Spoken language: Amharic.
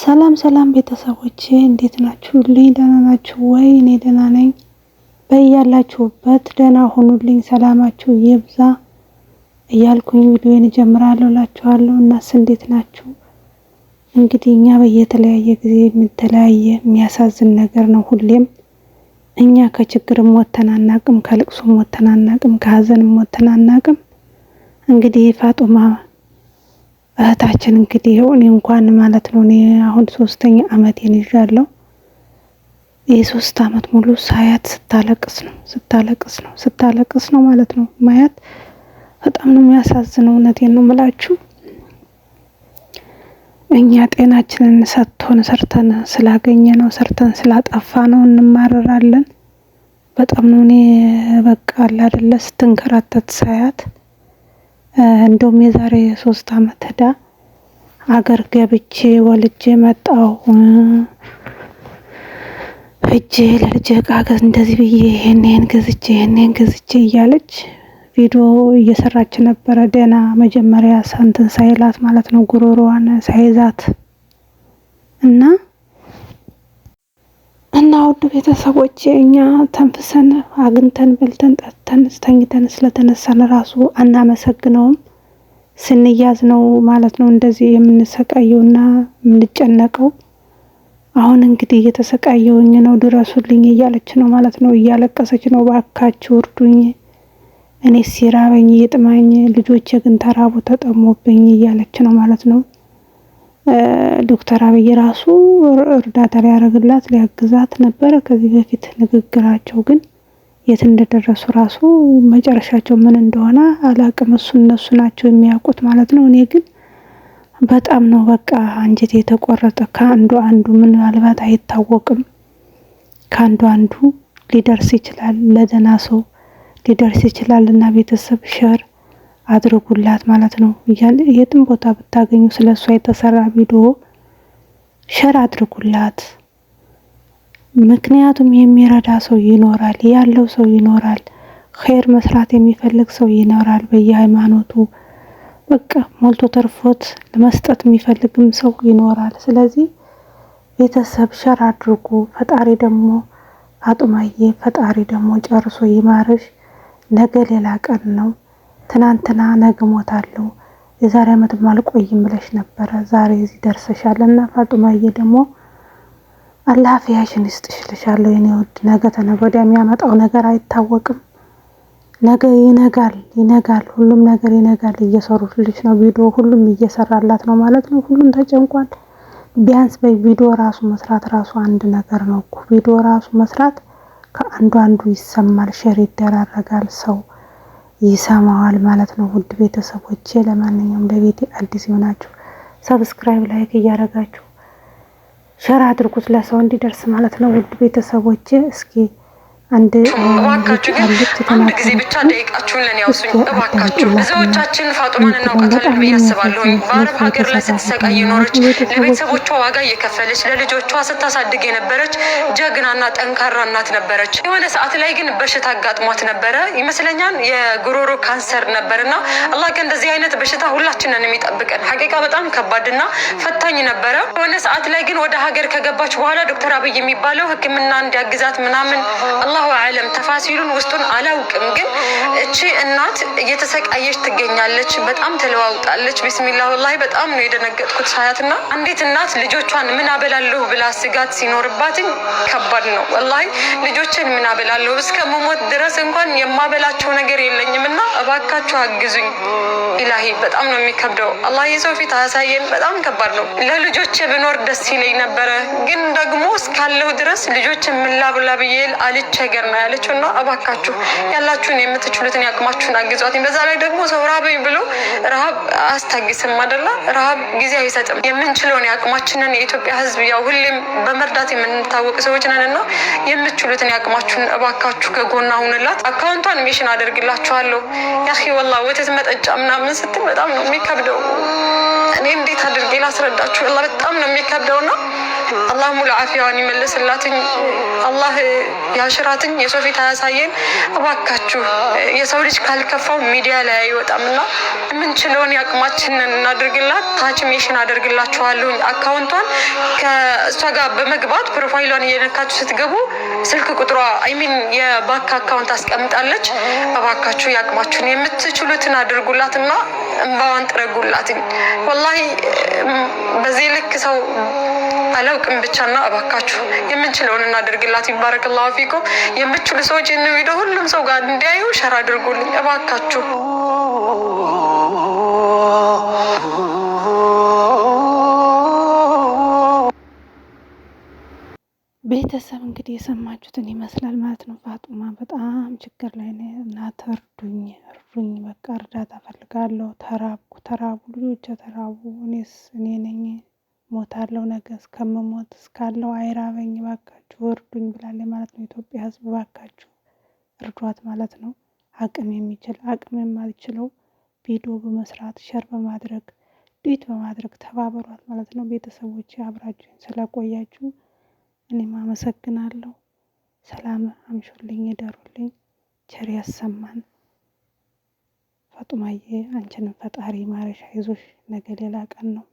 ሰላም ሰላም ቤተሰቦቼ እንዴት ናችሁ? ደህና ናችሁ ወይ? እኔ ደህና ነኝ። በያላችሁበት ደህና ሁኑልኝ፣ ሰላማችሁ ይብዛ እያልኩኝ ቪዲዮን እጀምራለሁ እላችኋለሁ። እናስ እንዴት ናችሁ? እንግዲህ እኛ በየተለያየ ጊዜ የተለያየ የሚያሳዝን ነገር ነው። ሁሌም እኛ ከችግርም ወጥተን አናቅም፣ ከልቅሶም ወጥተን አናቅም፣ ከሀዘንም ወጥተን አናቅም። እንግዲህ ፋጡማ እህታችን እንግዲህ እኔ እንኳን ማለት ነው እኔ አሁን 3ኛ አመቴን ይዣለሁ። የ3 አመት ሙሉ ሳያት ስታለቅስ ነው ማለት ነው ማያት በጣም ነው የሚያሳዝነው። እውነቴን ነው የምላችሁ። እኛ ጤናችንን ሰጥቶን ሰርተን ስላገኘ ነው ሰርተን ስላጠፋ ነው እንማረራለን። በጣም ነው እኔ በቃ አይደለ ስትንከራተት ሳያት እንደውም የዛሬ 3 አመት ሄዳ አገር ገብቼ ወልጄ መጣሁ እጄ ለልጄ ቃገዝ እንደዚህ ብዬ ይሄን ገዝቼ እያለች ቪዲዮ እየሰራች ነበረ። ደና መጀመሪያ ሳንተን ሳይላት ማለት ነው ጉሮሮዋን ሳይዛት እና ውድ ቤተሰቦቼ እኛ ተንፍሰን አግንተን በልተን ጠጥተን ተኝተን ስለተነሳን ራሱ አናመሰግነውም። ስንያዝ ነው ማለት ነው እንደዚህ የምንሰቃየውና የምንጨነቀው። አሁን እንግዲህ እየተሰቃየውኝ ነው ድረሱልኝ እያለች ነው ማለት ነው። እያለቀሰች ነው ባካችሁ እርዱኝ፣ እኔ ሲራበኝ ይጥማኝ፣ ልጆቼ ግን ተራቡ ተጠሞብኝ እያለች ነው ማለት ነው። ዶክተር አብይ ራሱ እርዳታ ሊያረግላት ሊያግዛት ነበር ከዚህ በፊት። ንግግራቸው ግን የት እንደደረሱ ራሱ መጨረሻቸው ምን እንደሆነ አላቅም። እነሱ ናቸው የሚያውቁት ማለት ነው። እኔ ግን በጣም ነው በቃ አንጀቴ የተቆረጠ። ከአንዱ ምናልባት አይታወቅም፣ ከአንዱ ሊደርስ ይችላል፣ ለደና ሰው ሊደርስ ይችላል። እና ቤተሰብ ሸር አድርጉላት ማለት ነው። የትም ቦታ ብታገኙ ስለሷ የተሰራ ቪዲዮ ሸር አድርጉላት። ምክንያቱም የሚረዳ ሰው ይኖራል፣ ያለው ሰው ይኖራል፣ ኸይር መስራት የሚፈልግ ሰው ይኖራል። በየሃይማኖቱ በቃ ሞልቶ ተርፎት ለመስጠት የሚፈልግም ሰው ይኖራል። ስለዚህ ቤተሰብ ሸር አድርጉ። ፈጣሪ ደግሞ ፋጡማዬ ፈጣሪ ደግሞ ጨርሶ ይማርሽ። ነገ ሌላ ቀን ነው። ትናንትና ነገ ሞታለሁ የዛሬ አመት አልቆይም ብለሽ ነበረ፣ ዛሬ እዚህ ደርሰሻልና ፋጡማዬ ደግሞ አላህ አፍያሽን ይስጥሽልሻለሁ የኔ ውድ። ነገ ተነገ ወዲያ የሚያመጣው ነገር አይታወቅም። ነገ ይነጋል፣ ሁሉም ነገር ይነጋል። እየሰሩልሽ ነው ቪዲዮ፣ ሁሉም እየሰራላት ነው ማለት ነው። ሁሉም ተጨንቋል። ቢያንስ በቪዲዮ ራሱ መስራት ራሱ አንድ ነገር ነው እኮ። ቪዲዮ ራሱ መስራት ከአንዱ ይሰማል፣ ሼር ይደራረጋል፣ ሰው ይሰማዋል ማለት ነው። ውድ ቤተሰቦቼ ለማንኛውም ለቤቴ አዲስ ይሆናችሁ ሰብስክራይብ ላይክ እያረጋችሁ ሸር አድርጉት ለሰው እንዲደርስ ማለት ነው። ውድ ቤተሰቦቼ እስኪ አንድ ጊዜ ብቻ ደቂቃችሁን ለኔ ያውሱኝ እባካችሁ። ብዙዎቻችን ፋጡማን እናውቃታለን ብዬ አስባለሁ። በአረብ ሀገር ላይ ስትሰቃይ የኖረች፣ ለቤተሰቦቿ ዋጋ እየከፈለች ለልጆቿ ስታሳድግ የነበረች ጀግናና ጠንካራ እናት ነበረች። የሆነ ሰዓት ላይ ግን በሽታ አጋጥሟት ነበረ ይመስለኛል፣ የጉሮሮ ካንሰር ነበርና አላህ ከእንደዚህ አይነት በሽታ ሁላችንን የሚጠብቀን። ሐቂቃ በጣም ከባድና ፈታኝ ነበረ። የሆነ ሰዓት ላይ ግን ወደ ሀገር ከገባች በኋላ ዶክተር አብይ የሚባለው ሕክምና እንዲያግዛት ምናምን አላሁ አለም ተፋሲሉን ውስጡን አላውቅም፣ ግን እቺ እናት እየተሰቃየች ትገኛለች። በጣም ተለዋውጣለች። ቢስሚላህ ወላሂ በጣም ነው የደነገጥኩት ሳያትና። አንዲት እናት ልጆቿን ምን አበላለሁ ብላ ስጋት ሲኖርባትኝ ከባድ ነው ወላሂ። ልጆችን ምን አበላለሁ እስከ መሞት ድረስ እንኳን የማበላቸው ነገር የለኝምና እባካችሁ አግዙኝ። ኢላሂ በጣም ነው የሚከብደው። አላህ የሰው ፊት አያሳየን። በጣም ከባድ ነው። ለልጆቼ ብኖር ደስ ይለኝ ነበረ፣ ግን ደግሞ እስካለሁ ድረስ ልጆችን ምን ላብላ ብዬ አልቸገር ነው ያለችውና እባካችሁ ያላችሁን የምትችሉትን ያቅማችሁን አግዟት። በዛ ላይ ደግሞ ሰው ራበኝ ብሎ ረሃብ አስታግስም አይደለ? ረሃብ ጊዜ አይሰጥም። የምንችለውን ያቅማችንን የኢትዮጵያ ሕዝብ ያው ሁሌም በመርዳት የምንታወቅ ሰዎች ነንና የምትችሉትን ያቅማችሁን እባካችሁ ከጎና ሁንላት። አካውንቷን ሜሽን አደርግላችኋለሁ። ያኺ ወላሂ ወተት መጠጫ ምናምን ስትል በጣም ነው የሚከብደው። እኔ እንዴት አድርጌ ላስረዳችሁ? በጣም ነው የሚከብደውና አላህ ሙሉ አፊያዋን ይመልስላትኝ። አላህ ያሽራትኝ፣ የሰው ፊት አያሳየን። እባካችሁ የሰው ልጅ ካልከፋው ሚዲያ ላይ አይወጣምና የምንችለውን ያቅማችንን እናድርግላት። ታች ሜሽን አደርግላችኋለሁ አካውንቷን ከእሷ ጋር በመግባት ፕሮፋይሏን እየነካችሁ ስትገቡ ስልክ ቁጥሯ አይሚን የባንክ አካውንት አስቀምጣለች። እባካችሁ ያቅማችሁን የምትችሉትን አድርጉላትና እንባዋን ጥረጉላትኝ። ወላሂ በዚህ ልክ ሰው አላውቅም ብቻና እባካችሁ የምንችለውን እናደርግላት። ይባረከላሁ ፊኩም። የምትችሉ ሰዎች ይህን ቪዲዮ ሁሉም ሰው ጋር እንዲያዩ ሸር አድርጉልኝ እባካችሁ። ቤተሰብ እንግዲህ የሰማችሁትን ይመስላል ማለት ነው። ፋጡማ በጣም ችግር ላይ ነው እና እርዱኝ፣ በቃ እርዳታ ፈልጋለሁ። ተራቡ ልጆች ተራቡ። እኔ ነኝ ሞታለሁ፣ ነገ እስከምሞት እስካለው አይራበኝ፣ ባካችሁ እርዱኝ ብላለች ማለት ነው። ኢትዮጵያ ሕዝብ ባካችሁ እርዷት ማለት ነው። አቅም የማልችለው ቪዲዮ በመስራት ሸር በማድረግ ዲት በማድረግ ተባበሯት ማለት ነው። ቤተሰቦች አብራችሁ ስለቆያችሁ እኔም አመሰግናለሁ። ሰላም አምሹልኝ፣ እደሩልኝ፣ ቸር ያሰማን። ፋጡማዬ አንቺንም ፈጣሪ ማረሽ፣ አይዞሽ፣ ነገ ሌላ ቀን ነው።